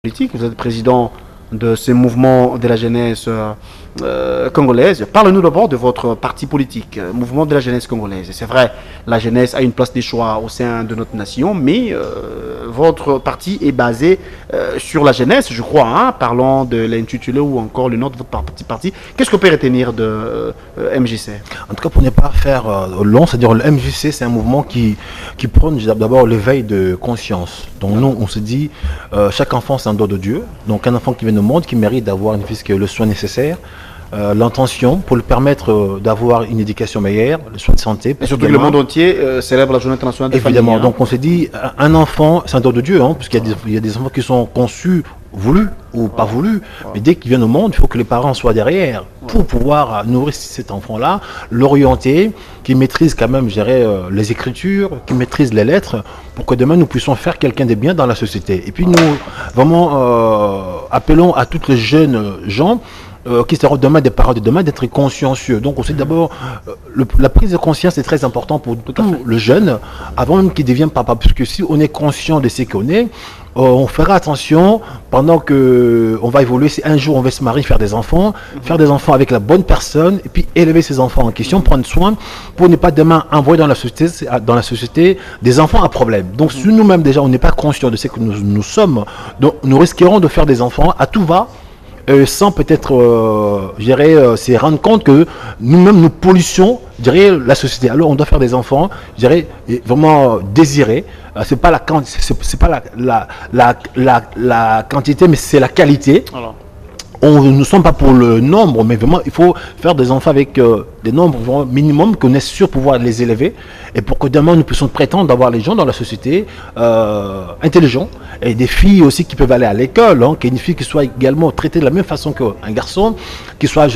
politique, vous êtes président de ce mouvement de la jeunesse congolaise. Parlez-nous d'abord de votre parti politique, mouvement de la jeunesse congolaise. C'est vrai, la jeunesse a une place des choix au sein de notre nation, mais votre parti est basé sur la jeunesse, je crois, hein, parlant de l'intitulé ou encore le nom de votre parti. Qu'est-ce qu'on peut retenir de MJC? En tout cas, pour ne pas faire long, c'est-à-dire le MJC, c'est un mouvement qui prône d'abord l'éveil de conscience. Donc nous, on se dit, chaque enfant, c'est un don de Dieu. Donc un enfant qui vient au monde, qui mérite d'avoir le soin nécessaire, l'intention pour lui permettre d'avoir une éducation meilleure, le soin de santé. Et surtout que le monde entier célèbre la journée internationale des familles. Évidemment, donc on s'est dit, un enfant, c'est un don de Dieu, hein, parce qu'il y a des enfants qui sont conçus, voulus ou pas voulus, mais dès qu'ils viennent au monde, il faut que les parents soient derrière pour pouvoir nourrir cet enfant-là, l'orienter, qu'il maîtrise quand même, je dirais, les écritures, qu'il maîtrise les lettres, pour que demain nous puissions faire quelqu'un de bien dans la société. Et puis nous, vraiment, appelons à toutes les jeunes gens qui seront demain des parents de demain d'être consciencieux. Donc on sait d'abord, la prise de conscience est très importante pour tout le jeune, avant même qu'il devienne papa, parce que si on est conscient de ce qu'on est, on fera attention pendant que on va évoluer. Si un jour on veut se marier, faire des enfants avec la bonne personne, et puis élever ses enfants en question, prendre soin, pour ne pas demain envoyer dans la société des enfants à problème. Donc si nous-mêmes déjà on n'est pas conscient de ce que nous sommes, donc nous risquerons de faire des enfants à tout va, sans peut-être se rendre compte que nous-mêmes nous pollutions la société. Alors on doit faire des enfants, vraiment désirés. C'est pas la quantité, mais c'est la qualité. Alors. Nous ne sommes pas pour le nombre, mais vraiment il faut faire des enfants avec des nombres minimum qu'on est sûr pouvoir les élever, et pour que demain nous puissions prétendre d'avoir les gens dans la société intelligents, et des filles aussi qui peuvent aller à l'école, hein, qu'une fille qui soit également traitée de la même façon qu'un garçon, qui soit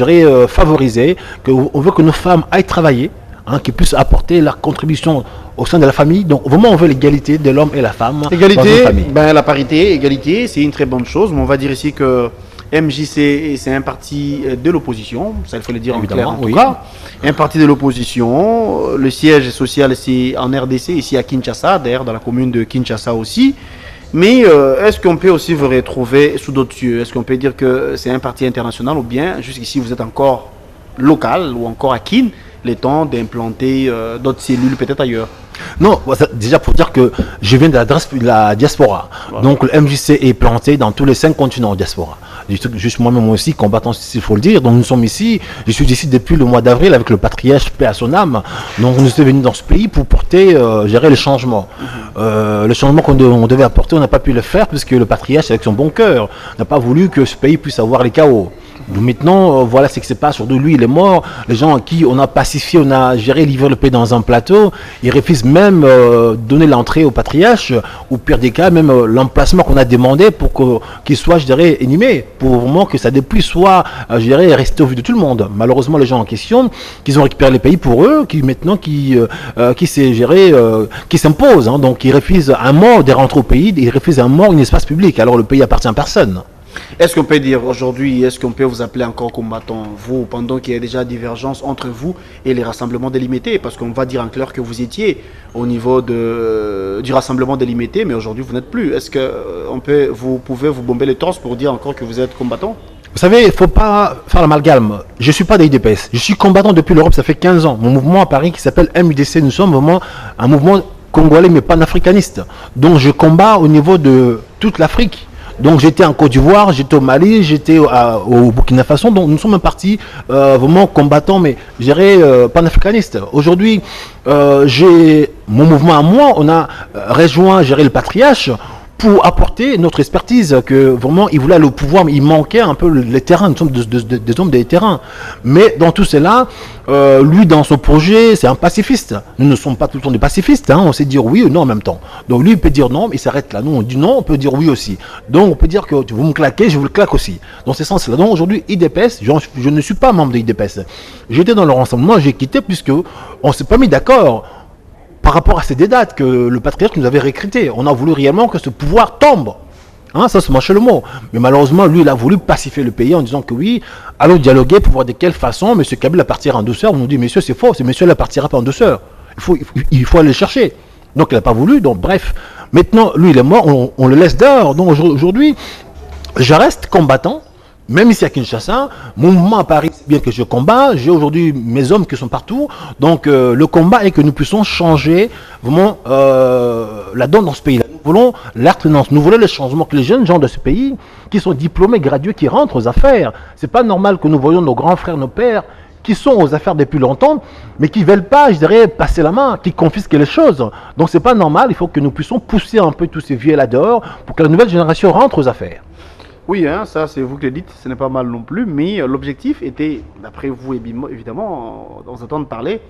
favorisé, qu'on veut que nos femmes aillent travailler, hein, qui puissent apporter leur contribution au sein de la famille. Donc vraiment on veut l'égalité de l'homme et la femme. Égalité, dans une famille. La parité, égalité, c'est une très bonne chose, mais on va dire ici que MJC, c'est un parti de l'opposition, ça il faut le dire en clair en tout cas. Un parti de l'opposition, le siège social c'est en RDC, ici à Kinshasa, d'ailleurs dans la commune de Kinshasa aussi. Mais est-ce qu'on peut aussi vous retrouver sous d'autres cieux? Est-ce qu'on peut dire que c'est un parti international, ou bien jusqu'ici vous êtes encore local ou encore à Kin, le temps d'implanter d'autres cellules peut-être ailleurs? Non, déjà pour dire que je viens de la diaspora. Voilà. Donc le MJC est planté dans tous les 5 continents diaspora. Juste moi-même aussi, combattant, il faut le dire. Donc nous sommes ici, je suis ici depuis le mois d'avril avec le patriarche, paix à son âme. Donc nous sommes venus dans ce pays pour porter, gérer le changement. Le changement qu'on devait apporter, on n'a pas pu le faire puisque le patriarche, avec son bon cœur, n'a pas voulu que ce pays puisse avoir les chaos. Donc maintenant, voilà ce qui se passe. Surtout lui, il est mort. Les gens à qui on a pacifié, on a géré, livré le pays dans un plateau, ils refusent même donner l'entrée au patriarche, ou pire des cas, même l'emplacement qu'on a demandé pour qu'il soit, inhumé, pour vraiment que ça depuis soit, resté au vu de tout le monde. Malheureusement, les gens en question, qu'ils ont récupéré les pays pour eux, qui s'imposent, hein, donc ils refusent un mort de rentrer au pays, ils refusent un mort, un espace public. Alors le pays appartient à personne. Est-ce qu'on peut dire aujourd'hui, est-ce qu'on peut vous appeler encore combattant, vous, pendant qu'il y a déjà divergence entre vous et les rassemblements délimités? Parce qu'on va dire en clair que vous étiez au niveau du rassemblement délimité, mais aujourd'hui vous n'êtes plus. Est-ce que vous pouvez vous bomber les torses pour dire encore que vous êtes combattant? Vous savez, il ne faut pas faire l'amalgame. Je ne suis pas d'IDPS. Je suis combattant depuis l'Europe, ça fait 15 ans. Mon mouvement à Paris qui s'appelle MUDC, nous sommes vraiment un mouvement congolais mais panafricaniste. Donc je combats au niveau de toute l'Afrique. Donc j'étais en Côte d'Ivoire, j'étais au Mali, j'étais au Burkina Faso. Donc nous sommes un parti vraiment combattant, mais panafricaniste. Aujourd'hui, j'ai mon mouvement à moi, on a rejoint le patriarche pour apporter notre expertise, que vraiment il voulait aller au pouvoir, mais il manquait un peu les terrains. Nous sommes des hommes des terrains. Mais dans tout cela, lui dans son projet, c'est un pacifiste. Nous ne sommes pas tout le temps des pacifistes, hein. On sait dire oui ou non en même temps. Donc lui il peut dire non, mais il s'arrête là. Nous on dit non, on peut dire oui aussi. Donc on peut dire que vous me claquez, je vous le claque aussi. Dans ce sens-là. Donc aujourd'hui IDPS, je ne suis pas membre de IDPS. J'étais dans le rassemblement, j'ai quitté puisque on s'est pas mis d'accord par rapport à ces dates que le patriarche nous avait recruté. On a voulu réellement que ce pouvoir tombe. Hein, ça se manche le mot. Mais malheureusement, lui, il a voulu pacifier le pays en disant que oui, allons dialoguer pour voir de quelle façon M. Kabila partira en douceur. On nous dit, monsieur, c'est faux, ce monsieur ne partira pas en douceur. Il faut aller le chercher. Donc, il n'a pas voulu. Donc, bref, maintenant, lui, il est mort, on le laisse dehors. Donc, aujourd'hui, je reste combattant. Même ici à Kinshasa, mon mouvement à Paris, c'est bien que je combats. J'ai aujourd'hui mes hommes qui sont partout. Donc le combat est que nous puissions changer vraiment la donne dans ce pays-là. Nous voulons l'alternance, nous voulons le changement, que les jeunes gens de ce pays, qui sont diplômés, gradués, qui rentrent aux affaires. C'est pas normal que nous voyions nos grands frères, nos pères, qui sont aux affaires depuis longtemps, mais qui ne veulent pas, je dirais, passer la main, qui confisquent les choses. Donc c'est pas normal, il faut que nous puissions pousser un peu tous ces vieux là-dehors pour que la nouvelle génération rentre aux affaires. Oui, hein, ça c'est vous qui le dites, ce n'est pas mal non plus, mais l'objectif était, d'après vous évidemment, dans entendre parler,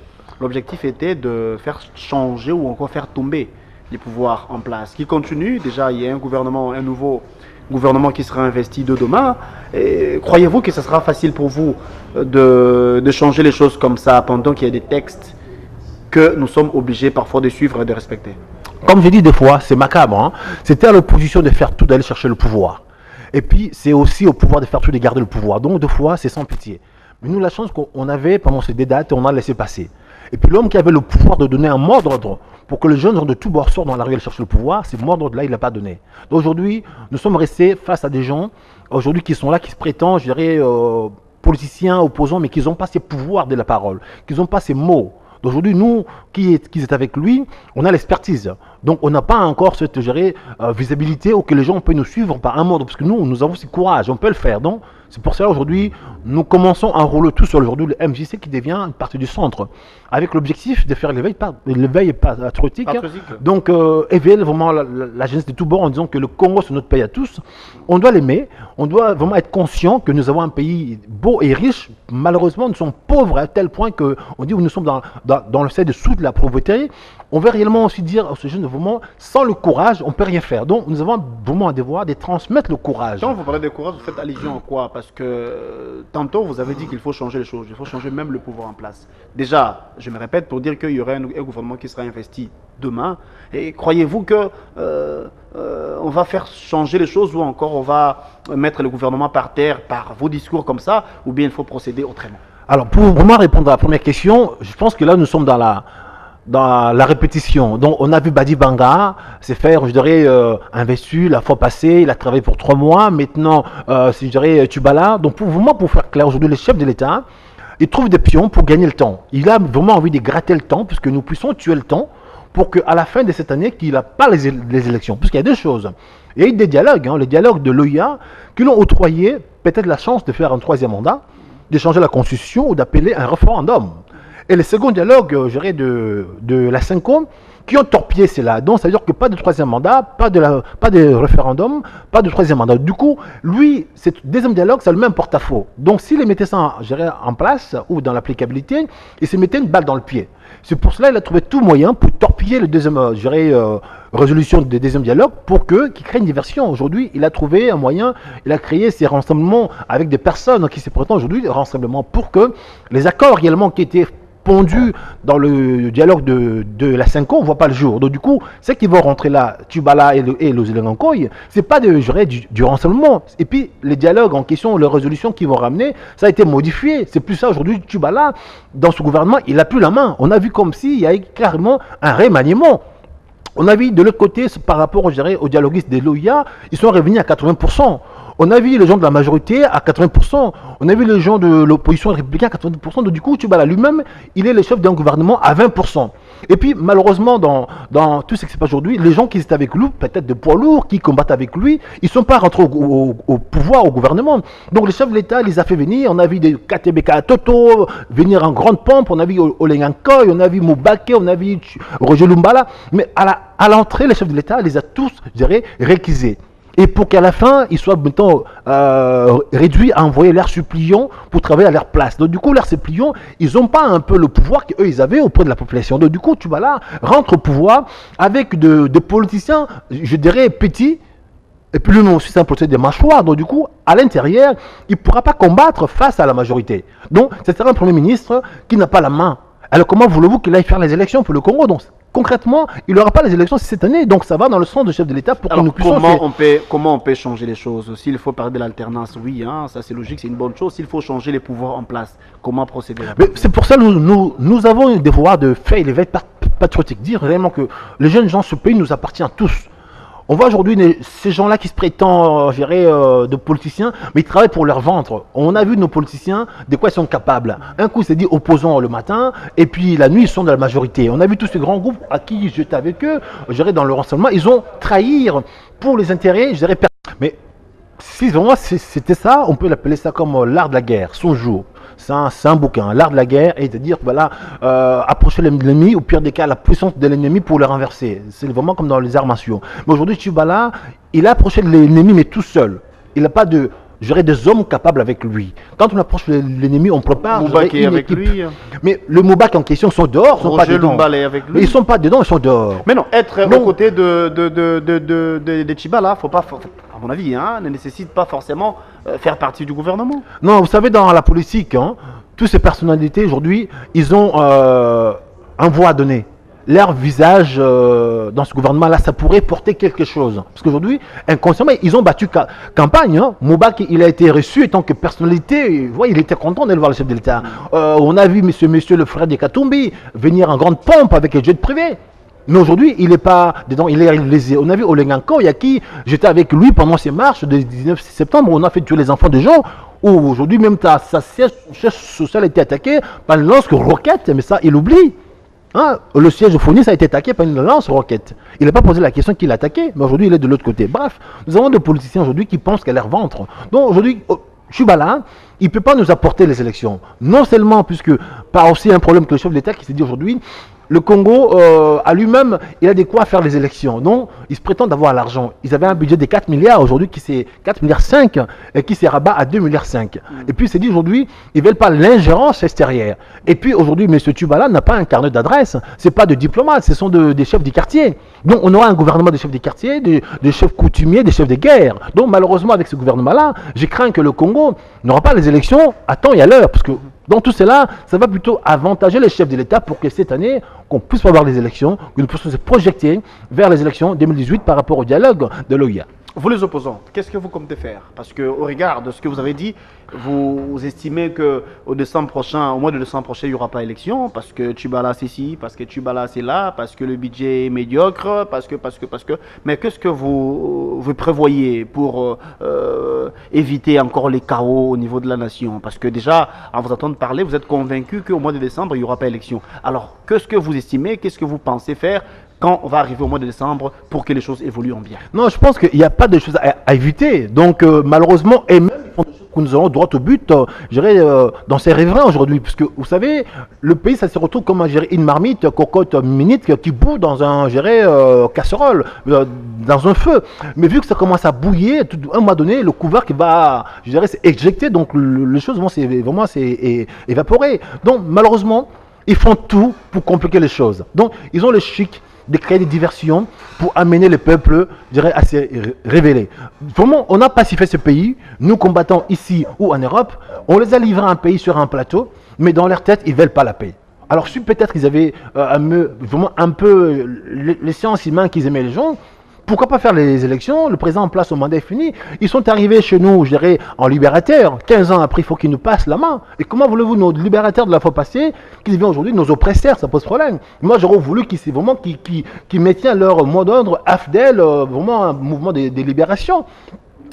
l'objectif était de faire changer ou encore faire tomber les pouvoirs en place, qui continuent. Déjà, il y a un nouveau gouvernement qui sera investi de demain. Croyez-vous que ce sera facile pour vous de changer les choses comme ça pendant qu'il y a des textes que nous sommes obligés parfois de suivre et de respecter? Comme je dis des fois, c'est macabre, hein? C'était à l'opposition de faire tout, d'aller chercher le pouvoir. Et puis, c'est aussi au pouvoir de faire tout, de garder le pouvoir. Donc, deux fois, c'est sans pitié. Mais nous, la chance qu'on avait pendant ces dates, on a laissé passer. Et puis, l'homme qui avait le pouvoir de donner un mot d'ordre pour que les jeunes de tous bords sortent dans la rue et cherchent le pouvoir, ce mot d'ordre-là, il ne l'a pas donné. Donc, aujourd'hui, nous sommes restés face à des gens, aujourd'hui, qui sont là, qui se prétendent, je dirais, politiciens, opposants, mais qui n'ont pas ces pouvoirs de la parole, qui n'ont pas ces mots. Aujourd'hui, nous, qui est avec lui, on a l'expertise. Donc, on n'a pas encore cette visibilité où que les gens peuvent nous suivre par un mot. Parce que nous avons ce courage, on peut le faire. Donc, c'est pour cela aujourd'hui, nous commençons à rouler tout sur aujourd'hui le MJC qui devient une partie du centre, avec l'objectif de faire l'éveil patriotique. Donc, éveiller vraiment la jeunesse de tous bords en disant que le Congo, c'est notre pays à tous. On doit l'aimer, on doit vraiment être conscient que nous avons un pays beau et riche. Malheureusement, nous sommes pauvres à tel point qu'on dit que nous sommes dans le dessous de la pauvreté. On veut réellement aussi dire à ce jeune mouvement, sans le courage, on ne peut rien faire. Donc, nous avons vraiment un devoir de transmettre le courage. Quand vous parlez de courage, vous faites allusion à quoi? Parce que tantôt, vous avez dit qu'il faut changer les choses, il faut changer même le pouvoir en place. Déjà, je me répète pour dire qu'il y aurait un gouvernement qui sera investi demain. Et croyez-vous que on va faire changer les choses ou encore on va mettre le gouvernement par terre par vos discours comme ça, ou bien il faut procéder autrement? Alors, pour vraiment répondre à la première question, je pense que là, nous sommes dans la répétition. Donc, on a vu Badi Banga se faire, je dirais, investi la fois passée. Il a travaillé pour 3 mois. Maintenant, je dirais, Tubala. Donc, pour faire clair, aujourd'hui, le chef de l'État, il trouve des pions pour gagner le temps. Il a vraiment envie de gratter le temps, puisque nous puissions tuer le temps, pour qu'à la fin de cette année, qu'il n'a pas les élections. Puisqu'il y a deux choses. Il y a eu des dialogues, les dialogues de l'OIA, qui l'ont octroyé peut-être la chance de faire un 3e mandat, de changer la constitution ou d'appeler un référendum. Et le second dialogue, je dirais, de la CENCO, qui ont torpillé cela. Donc, ça veut dire que pas de 3e mandat, pas de référendum, pas de 3e mandat. Du coup, lui, ce 2e dialogue, ça le met un porte-à-faux. Donc, s'il mettait ça en place ou dans l'applicabilité, il se mettait une balle dans le pied. C'est pour cela qu'il a trouvé tout moyen pour torpiller le 2e, résolution du 2e dialogue pour qu'il crée une diversion. Aujourd'hui, il a trouvé un moyen, il a créé ces rassemblements avec des personnes qui se prétendent aujourd'hui des rassemblements pour que les accords réellement qui étaient pondus dans le dialogue de la CENCO, on ne voit pas le jour. Donc du coup, ceux qui vont rentrer là, Tubala et Lozilengankoy, ce n'est pas du rassemblement. Et puis, les dialogues en question, les résolutions qu'ils vont ramener, ça a été modifié. C'est plus ça aujourd'hui. Tubala, dans ce gouvernement, il n'a plus la main. On a vu comme s'il y a eu carrément un remaniement. On a vu de l'autre côté, par rapport aux dialoguistes de l'OIA, ils sont revenus à 80%. On a vu les gens de la majorité à 80%. On a vu les gens de l'opposition républicaine à 80%. Donc du coup, Tubala lui-même, il est le chef d'un gouvernement à 20%. Et puis, malheureusement, dans tout ce qui se passe aujourd'hui, les gens qui étaient avec lui, peut-être de poids lourds, qui combattent avec lui, ils ne sont pas rentrés au pouvoir, au gouvernement. Donc le chef de l'État les a fait venir. On a vu des KTBK Toto venir en grande pompe. On a vu Olengankoy, on a vu Moubake, on a vu Roger Lumbala. Mais à l'entrée, le chef de l'État les a tous, je dirais, réquisés. Et pour qu'à la fin, ils soient maintenant réduits à envoyer leurs suppliants pour travailler à leur place. Donc du coup, leurs suppliants, ils n'ont pas un peu le pouvoir qu'eux, ils avaient auprès de la population. Donc du coup, Tubala rentre au pouvoir avec des politiciens, je dirais, petits. Et puis lui aussi, c'est un procès de mâchoire. Donc du coup, à l'intérieur, il ne pourra pas combattre face à la majorité. Donc, c'est un Premier ministre qui n'a pas la main. Alors comment voulez-vous qu'il aille faire les élections pour le Congo? Donc, concrètement, il n'aura pas les élections cette année, donc ça va dans le sens du chef de l'État pour que nous puissions... Comment on peut changer les choses? S'il faut parler de l'alternance, oui, hein, ça c'est logique, c'est une bonne chose. S'il faut changer les pouvoirs en place, comment procéder? C'est pour ça que nous avons un devoir de faire l'éveil patriotique, dire réellement que les jeunes gens, ce pays nous appartient à tous. On voit aujourd'hui ces gens-là qui se prétendent gérer de politiciens, mais ils travaillent pour leur ventre. On a vu nos politiciens, de quoi ils sont capables. Un coup, c'est dit opposants le matin, et puis la nuit, ils sont dans la majorité. On a vu tous ces grands groupes à qui j'étais avec eux, gérer dans le renseignement, ils ont trahi pour les intérêts, je dirais. Mais si vraiment c'était ça, on peut l'appeler ça comme l'art de la guerre, son jour. C'est un bouquin, l'art de la guerre, et de dire, voilà, approcher l'ennemi, au pire des cas, la puissance de l'ennemi pour le renverser. C'est vraiment comme dans les arts martiaux. Mais aujourd'hui, Tchibala, il a approché l'ennemi, mais tout seul. Il n'a pas de, des hommes capables avec lui. Quand on approche l'ennemi, on prépare Moubak est avec lui. Mais le Moubak en question sont dehors, sont pas dedans. Est avec lui. Mais ils sont pas dedans, ils sont dehors. Mais non, être aux côtés de Tchibala, faut pas, à mon avis, ne nécessite pas forcément faire partie du gouvernement. Non, vous savez, dans la politique, toutes ces personnalités aujourd'hui, ils ont un voix à donner. Leur visage dans ce gouvernement-là, ça pourrait porter quelque chose. Parce qu'aujourd'hui, inconsciemment, ils ont battu campagne. Moubak, il a été reçu en tant que personnalité. Il était content d'aller voir le chef de l'État. On a vu monsieur le frère de Katumbi venir en grande pompe avec les jets privés. Mais aujourd'hui, il n'est pas dedans, il est lésé. On a vu Olenganko, j'étais avec lui pendant ces marches du 19 septembre, on a fait tuer les enfants des gens, où aujourd'hui même sa siège social a été attaqué par une lance-roquette, mais ça, il oublie. Le siège de Fournier, ça a été attaqué par une lance-roquette. Il n'a pas posé la question qu'il a attaqué, mais aujourd'hui, il est de l'autre côté. Bref, nous avons des politiciens aujourd'hui qui pensent qu'à leur ventre. Donc aujourd'hui, Tchibala, il ne peut pas nous apporter les élections. Non seulement, puisque par aussi un problème que le chef de l'État qui s'est dit aujourd'hui, le Congo, à lui-même, il a des quoi faire les élections. Donc, ils se prétendent avoir l'argent. Ils avaient un budget de 4 milliards aujourd'hui, qui c'est 4 milliards 5, et qui s'est rabat à 2 milliards 5. Et puis, il s'est dit aujourd'hui, ils ne veulent pas l'ingérence extérieure. Et puis, aujourd'hui, M. Tchibala n'a pas un carnet d'adresse. Ce n'est pas de diplomates, ce sont des chefs du quartier. Donc, on aura un gouvernement de chefs des quartiers, des chefs coutumiers, des chefs de guerre. Donc, malheureusement, avec ce gouvernement-là, je crains que le Congo n'aura pas les élections à temps et à l'heure. Parce que dans tout cela, ça va plutôt avantager les chefs de l'État pour que cette année, qu'on puisse avoir les élections, que nous puissions se projeter vers les élections 2018 par rapport au dialogue de l'OIA. Vous les opposants, qu'est-ce que vous comptez faire? Parce qu'au regard de ce que vous avez dit, vous estimez qu'au mois de décembre prochain, il n'y aura pas élection, parce que Tchibala c'est ci, parce que Tchibala c'est là, parce que le budget est médiocre, parce que. Mais qu'est-ce que vous prévoyez pour éviter encore les chaos au niveau de la nation? Parce que déjà, à vous entendre parler, vous êtes convaincu qu'au mois de décembre, il n'y aura pas élection. Alors, qu'est-ce que vous estimez, qu'est-ce que vous pensez faire quand on va arriver au mois de décembre pour que les choses évoluent en bien? Non, je pense qu'il n'y a pas de choses à éviter. Donc, malheureusement, et même que nous allons droit au but, je dirais, dans ces rêveries aujourd'hui. Parce que, vous savez, le pays, ça se retrouve comme une marmite, cocotte, minute, qui bout dans un, casserole, dans un feu. Mais vu que ça commence à bouillir, à un moment donné, le couvercle va, s'éjecter. Donc, les choses vont évaporer. Donc, malheureusement, ils font tout pour compliquer les choses. Donc, ils ont le chic de créer des diversions pour amener le peuple, à se révéler. Vraiment, on a pacifié ce pays, nous combattons ici ou en Europe, on les a livrés à un pays sur un plateau, mais dans leur tête, ils ne veulent pas la paix. Alors, si peut-être ils avaient vraiment un peu les sciences humaines qu'ils aimaient les gens, pourquoi pas faire les élections? Le président en place, au mandat est fini. Ils sont arrivés chez nous, en libérateurs. 15 ans après, il faut qu'ils nous passent la main. Et comment voulez-vous, nos libérateurs de la fois passée, qu'ils deviennent aujourd'hui nos oppresseurs? Ça pose problème. Moi, j'aurais voulu qu'ils maintiennent leur mot d'ordre AFDEL, vraiment un mouvement de libération.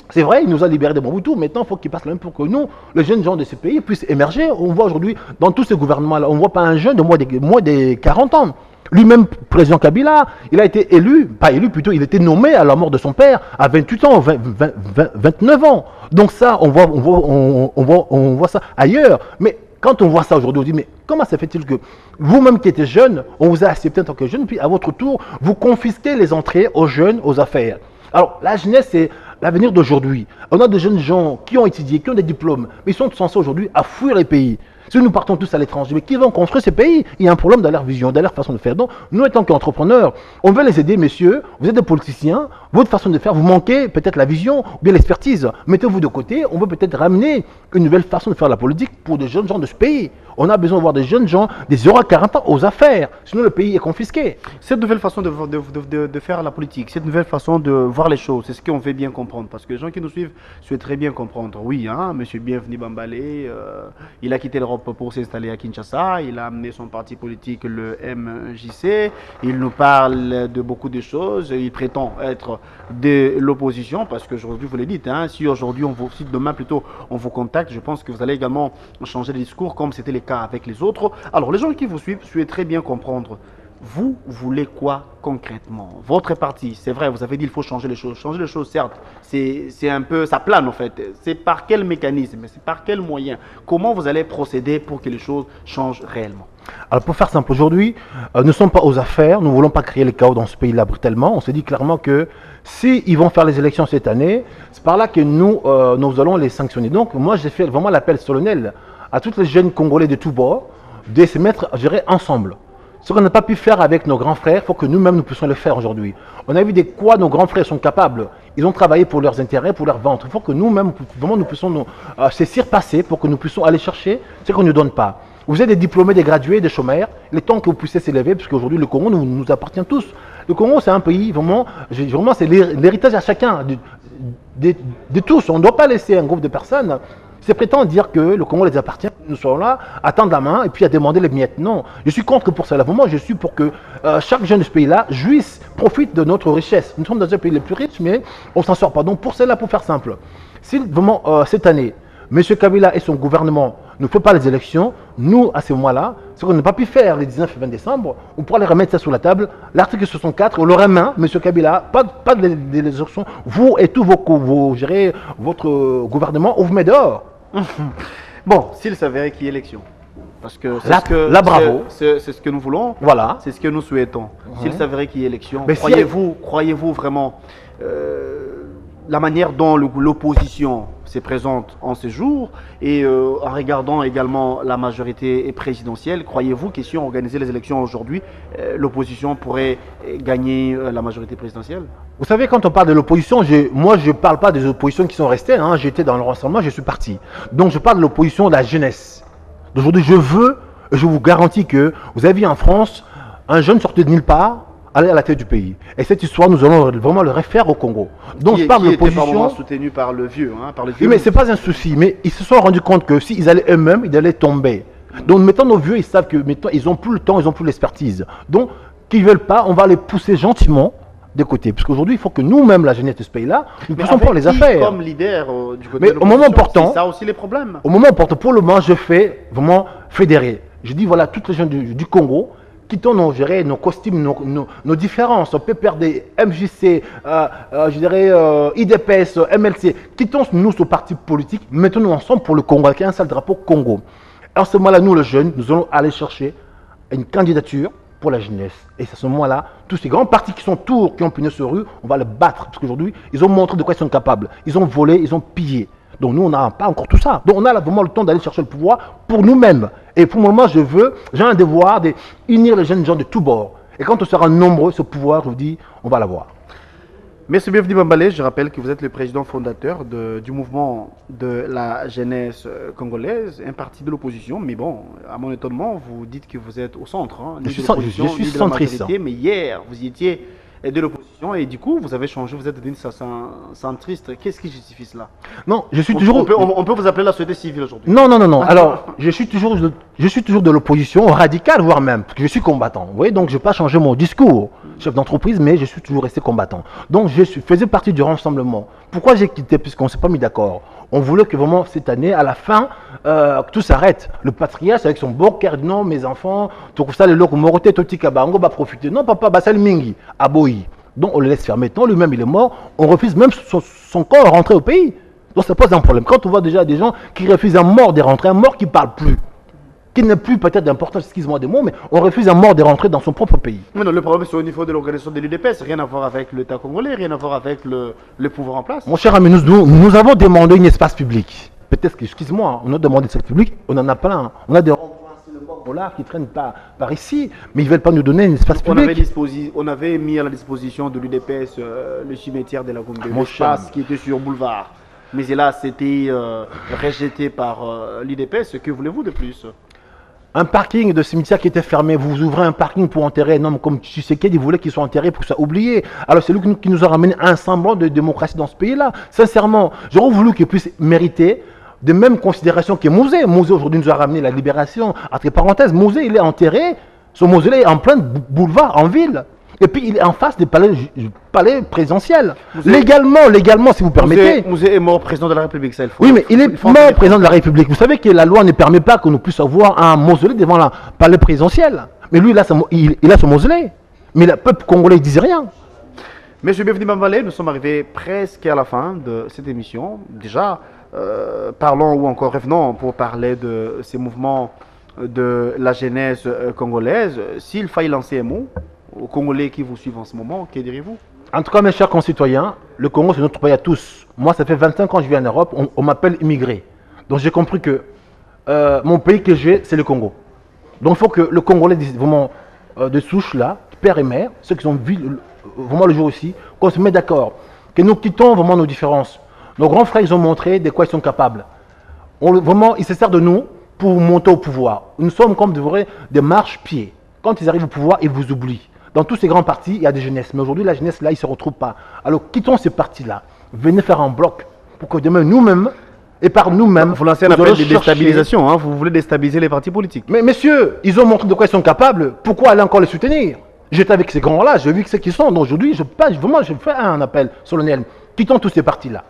C'est vrai, il nous a libérés des Mobutu. Maintenant, il faut qu'il passe la même pour que nous, les jeunes gens de ce pays, puissent émerger. On voit aujourd'hui, dans tous ces gouvernements-là, on ne voit pas un jeune de moins de 40 ans. Lui-même, président Kabila, il a été élu, pas élu plutôt, il a été nommé à la mort de son père à 28 ans, 29 ans. Donc ça, on voit ça ailleurs. Mais quand on voit ça aujourd'hui, on dit, mais comment ça fait-il que vous-même qui êtes jeune, on vous a accepté en tant que jeune, puis à votre tour, vous confisquez les entrées aux jeunes, aux affaires. Alors, la jeunesse, c'est l'avenir d'aujourd'hui. On a de jeunes gens qui ont étudié, qui ont des diplômes, mais ils sont censés aujourd'hui à fuir les pays. Si nous partons tous à l'étranger, mais qui vont construire ces pays? Il y a un problème dans leur vision, dans leur façon de faire. Donc, nous, étant qu'entrepreneurs, on veut les aider, messieurs. Vous êtes des politiciens, votre façon de faire, vous manquez peut-être la vision ou bien l'expertise. Mettez-vous de côté, on veut peut-être ramener une nouvelle façon de faire la politique pour des jeunes gens de ce pays. On a besoin de voir des jeunes gens, des 0 à 40 ans aux affaires. Sinon, le pays est confisqué. Cette nouvelle façon de faire la politique, cette nouvelle façon de voir les choses, c'est ce qu'on veut bien comprendre. Parce que les gens qui nous suivent souhaitent très bien comprendre. Oui, hein, M. Bienvenu Bambalé, il a quitté l'Europe pour s'installer à Kinshasa. Il a amené son parti politique, le MJC. Il nous parle de beaucoup de choses. Il prétend être de l'opposition. Parce qu'aujourd'hui, vous l'avez dit, hein, si aujourd'hui, si demain plutôt, on vous contacte, je pense que vous allez également changer de discours comme c'était le cas avec les autres. Alors, les gens qui vous suivent souhaitent très bien comprendre. Vous voulez quoi concrètement? Votre parti, c'est vrai, vous avez dit qu'il faut changer les choses. Changer les choses, certes, c'est un peu, ça plane en fait. C'est par quel mécanisme, c'est par quel moyen? Comment vous allez procéder pour que les choses changent réellement? Alors pour faire simple, aujourd'hui, nous ne sommes pas aux affaires, nous ne voulons pas créer le chaos dans ce pays-là brutalement. On se dit clairement que s'ils vont faire les élections cette année, c'est par là que nous allons les sanctionner. Donc moi, j'ai fait vraiment l'appel solennel à tous les jeunes Congolais de tous bords de se mettre, je dirais, ensemble. Ce qu'on n'a pas pu faire avec nos grands frères, il faut que nous-mêmes nous puissions le faire aujourd'hui. On a vu de quoi nos grands frères sont capables. Ils ont travaillé pour leurs intérêts, pour leur ventre. Il faut que nous-mêmes, vraiment, nous puissions se surpasser pour que nous puissions aller chercher ce qu'on ne nous donne pas. Vous êtes des diplômés, des gradués, des chômeurs. Il est temps que vous puissiez s'élever, parce qu'aujourd'hui, le Congo nous appartient tous. Le Congo, c'est un pays, vraiment c'est l'héritage à chacun, de tous. On ne doit pas laisser un groupe de personnes. C'est prétendre dire que le Congo les appartient, nous sommes là à tendre la main et puis à demander les miettes. Non, je suis contre pour cela. Moi, je suis pour que chaque jeune de ce pays-là jouisse, profite de notre richesse. Nous sommes dans un pays le plus riche, mais on s'en sort pas. Donc pour cela, pour faire simple, si vraiment cette année, M. Kabila et son gouvernement ne font pas les élections, nous, à ce moment-là, ce qu'on n'a pas pu faire les 19 et 20 décembre, on pourra les remettre ça sur la table. L'article 64, on leur main, M. Kabila, pas de élections. Vous et tous votre gouvernement, on vous met dehors. Bon, s'il s'avérait qu'il y ait élection, parce que c'est ce que nous voulons, voilà. C'est ce que nous souhaitons. S'il s'avérait qu'il y ait élection, croyez-vous vraiment la manière dont l'opposition se présente en ce jour et en regardant également la majorité présidentielle, croyez-vous que si on organisait les élections aujourd'hui, l'opposition pourrait gagner la majorité présidentielle? Vous savez, quand on parle de l'opposition, moi je ne parle pas des oppositions qui sont restées, hein, j'étais dans le rassemblement, je suis parti. Donc je parle de l'opposition de la jeunesse. D'aujourd'hui, je vous garantis que vous avez vu en France, un jeune sorti de nulle part, aller à la tête du pays. Et cette histoire, nous allons vraiment le refaire au Congo. Donc je parle de l'opposition. Soutenu par le vieux, hein, par le vieux. Oui, mais ce n'est pas un souci. Mais ils se sont rendus compte que s'ils allaient eux-mêmes, ils allaient tomber. Donc maintenant, nos vieux, ils savent que maintenant, ils n'ont plus le temps, ils n'ont plus l'expertise. Donc, qu'ils ne veulent pas, on va les pousser gentiment de côté. Parce qu'aujourd'hui, il faut que nous-mêmes, la jeunesse de ce pays-là, nous puissions prendre les affaires. Comme leader du côté mais de au moment important, c'est ça aussi les problèmes. Au moment important, pour le moment, je fais vraiment fédérer. Je dis, voilà, toutes les gens du Congo, quittons nos costumes, nos différences, PPRD, MJC, je dirais IDPS, MLC, quittons nous ce parti politique, mettons-nous ensemble pour le Congo, avec un seul drapeau Congo. À ce moment-là, nous, les jeunes, nous allons aller chercher une candidature pour la jeunesse. Et à ce moment-là, tous ces grands partis qui sont tours, qui ont pignon sur rue, on va les battre. Parce qu'aujourd'hui, ils ont montré de quoi ils sont capables. Ils ont volé, ils ont pillé. Donc nous, on n'a pas encore tout ça. Donc on a là vraiment le temps d'aller chercher le pouvoir pour nous-mêmes. Et pour le moment, j'ai un devoir d'unir les jeunes gens de tous bords. Et quand on sera nombreux, ce pouvoir, je vous dis, on va l'avoir. Monsieur Bienvenu Bambalé, je rappelle que vous êtes le président fondateur du mouvement de la jeunesse congolaise, un parti de l'opposition. Mais bon, à mon étonnement, vous dites que vous êtes au centre. Hein, je suis centriste. Mais hier, vous y étiez de l'opposition et du coup, vous avez changé, vous êtes devenu centriste. Qu'est-ce qui justifie cela? Non, je suis toujours... On peut vous appeler la société civile aujourd'hui. Non. Alors, je suis toujours de l'opposition, radicale, voire même, parce que je suis combattant. Vous voyez, donc je n'ai pas changé mon discours, chef d'entreprise, mais je suis toujours resté combattant. Donc, faisais partie du rassemblement. Pourquoi j'ai quitté? Puisqu'on ne s'est pas mis d'accord. On voulait que vraiment cette année, à la fin, tout s'arrête. Le patriarche avec son beau cœur, non, mes enfants, tout ça, le loco moroté, toti kabango, va profiter. Non, papa, basal mingi, aboyi. Donc on le laisse faire. Maintenant, lui-même, il est mort. On refuse même son corps à rentrer au pays. Donc ça pose un problème. Quand on voit déjà des gens qui refusent un mort de rentrer, un mort qui ne parle plus, qui n'est plus peut-être d'importance, excuse-moi des mots, mais on refuse un mort de rentrer dans son propre pays. Mais non, le problème c'est au niveau de l'organisation de l'UDPS, rien à voir avec l'État congolais, rien à voir avec le pouvoir en place. Mon cher ami, nous avons demandé un espace public. Peut-être que, excuse-moi, on a demandé un espace public, on en a plein. On a des ronds-points qui traînent par ici, mais ils ne veulent pas nous donner un espace public. On avait mis à la disposition de l'UDPS le cimetière de la Gombe, l'espace qui était sur boulevard. Mais là, c'était rejeté par l'UDPS. Que voulez-vous de plus? Un parking de cimetière qui était fermé, vous ouvrez un parking pour enterrer un homme comme Tshisekedi, vous voulez qu'il soit enterré pour que ça oublié. Alors c'est lui qui nous a ramené un semblant de démocratie dans ce pays-là. Sincèrement, j'aurais voulu qu'il puisse mériter de mêmes considérations que Mosé. Mosé aujourd'hui nous a ramené la libération. Entre parenthèses, Mosé il est enterré, son mausolée est en plein boulevard, en ville. Et puis il est en face des palais présidentiels. Légalement, si vous permettez. Mosé est mort président de la République, ça il faut. Oui, mais il est mort président de la République. Vous savez que la loi ne permet pas que nous puissions avoir un mausolée devant le palais présidentiel. Mais lui, il a son mausolée. Mais le peuple congolais ne disait rien. Monsieur Bienvenu Bambalé, nous sommes arrivés presque à la fin de cette émission. Déjà, parlons ou encore revenons pour parler de ces mouvements de la jeunesse congolaise. S'il faille lancer un mot aux Congolais qui vous suivent en ce moment, que direz-vous? En tout cas, mes chers concitoyens, le Congo, c'est notre pays à tous. Moi, ça fait 25 ans que je vis en Europe, on m'appelle immigré. Donc, j'ai compris que mon pays que j'ai, c'est le Congo. Donc, il faut que le Congolais, vraiment, de souche là, père et mère, ceux qui sont vraiment le jour aussi, qu'on se mette d'accord, que nous quittons vraiment nos différences. Nos grands frères, ils ont montré de quoi ils sont capables. Vraiment, ils se servent de nous pour monter au pouvoir. Nous sommes comme des marche-pieds. Quand ils arrivent au pouvoir, ils vous oublient. Dans tous ces grands partis, il y a des jeunesses. Mais aujourd'hui, la jeunesse, là, ils ne se retrouvent pas. Alors, quittons ces partis-là. Venez faire un bloc pour que demain, nous-mêmes, et par nous-mêmes... Vous lancez un appel de déstabilisation. Hein, vous voulez déstabiliser les partis politiques. Mais messieurs, ils ont montré de quoi ils sont capables. Pourquoi aller encore les soutenir? J'étais avec ces grands-là, j'ai vu ce qu'ils sont. Donc aujourd'hui, je fais un appel solennel. Quittons tous ces partis-là.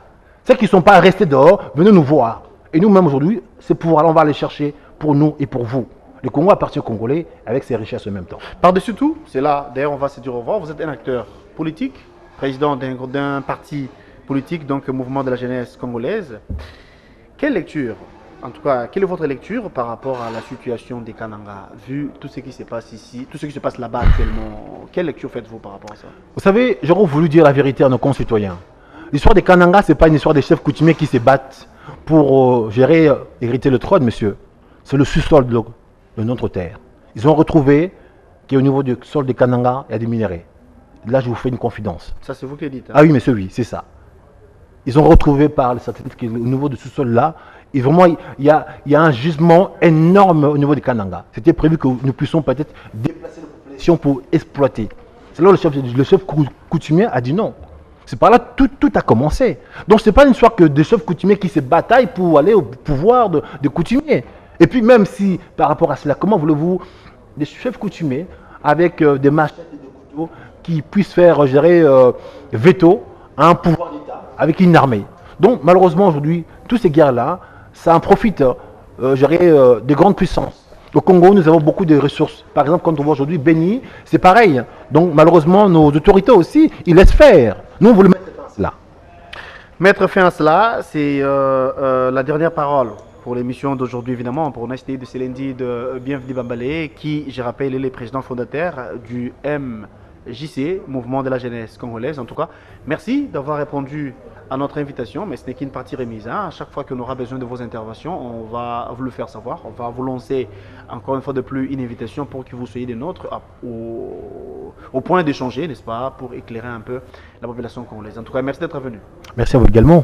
Ceux qui ne sont pas restés dehors, venez nous voir. Et nous-mêmes, aujourd'hui, ces pouvoirs-là, on va les chercher pour nous et pour vous. Le Congo appartient aux Congolais avec ses richesses en même temps. Par-dessus tout, c'est là, d'ailleurs on va se dire au revoir, vous êtes un acteur politique, président d'un parti politique, donc mouvement de la jeunesse congolaise. Quelle lecture, en tout cas, quelle est votre lecture par rapport à la situation des Kananga, vu tout ce qui se passe ici, tout ce qui se passe là-bas actuellement? Quelle lecture faites-vous par rapport à ça? Vous savez, j'aurais voulu dire la vérité à nos concitoyens. L'histoire des Kananga, ce n'est pas une histoire des chefs coutumiers qui se battent pour hériter le trône, monsieur. C'est le sous-sol de notre terre. Ils ont retrouvé qu'au niveau du sol des Kananga, il y a des minéraux. Là, je vous fais une confidence. Ça, c'est vous qui le dites. Hein? Ah oui, monsieur, oui, c'est ça. Ils ont retrouvé par les satellites qu'au niveau du sous-sol là, et vraiment, il y a un gisement énorme au niveau des Kananga. C'était prévu que nous puissions peut-être déplacer la population pour exploiter. C'est là où le chef coutumier a dit non. C'est par là que tout a commencé. Donc, ce n'est pas une histoire que des chefs coutumiers qui se bataillent pour aller au pouvoir de coutumiers. Et puis même si, par rapport à cela, comment voulez-vous des chefs coutumiers avec des machettes et des couteaux qui puissent faire gérer veto à un pouvoir d'État avec une armée? Donc malheureusement aujourd'hui, toutes ces guerres-là, ça en profite des grandes puissances. Au Congo, nous avons beaucoup de ressources. Par exemple, quand on voit aujourd'hui Béni, c'est pareil. Donc malheureusement, nos autorités aussi, ils laissent faire. Nous, on voulait mettre fin à cela. Mettre fin à cela, c'est la dernière parole pour l'émission d'aujourd'hui, évidemment, pour Nasty de Célendi de Bienvenu Bambalé, qui, je rappelle, est le président fondateur du MJC, Mouvement de la Jeunesse Congolaise. En tout cas, merci d'avoir répondu à notre invitation, mais ce n'est qu'une partie remise. Hein. À chaque fois qu'on aura besoin de vos interventions, on va vous le faire savoir. On va vous lancer encore une fois de plus une invitation pour que vous soyez des nôtres au point d'échanger, n'est-ce pas, pour éclairer un peu la population congolaise. En tout cas, merci d'être venu. Merci à vous également.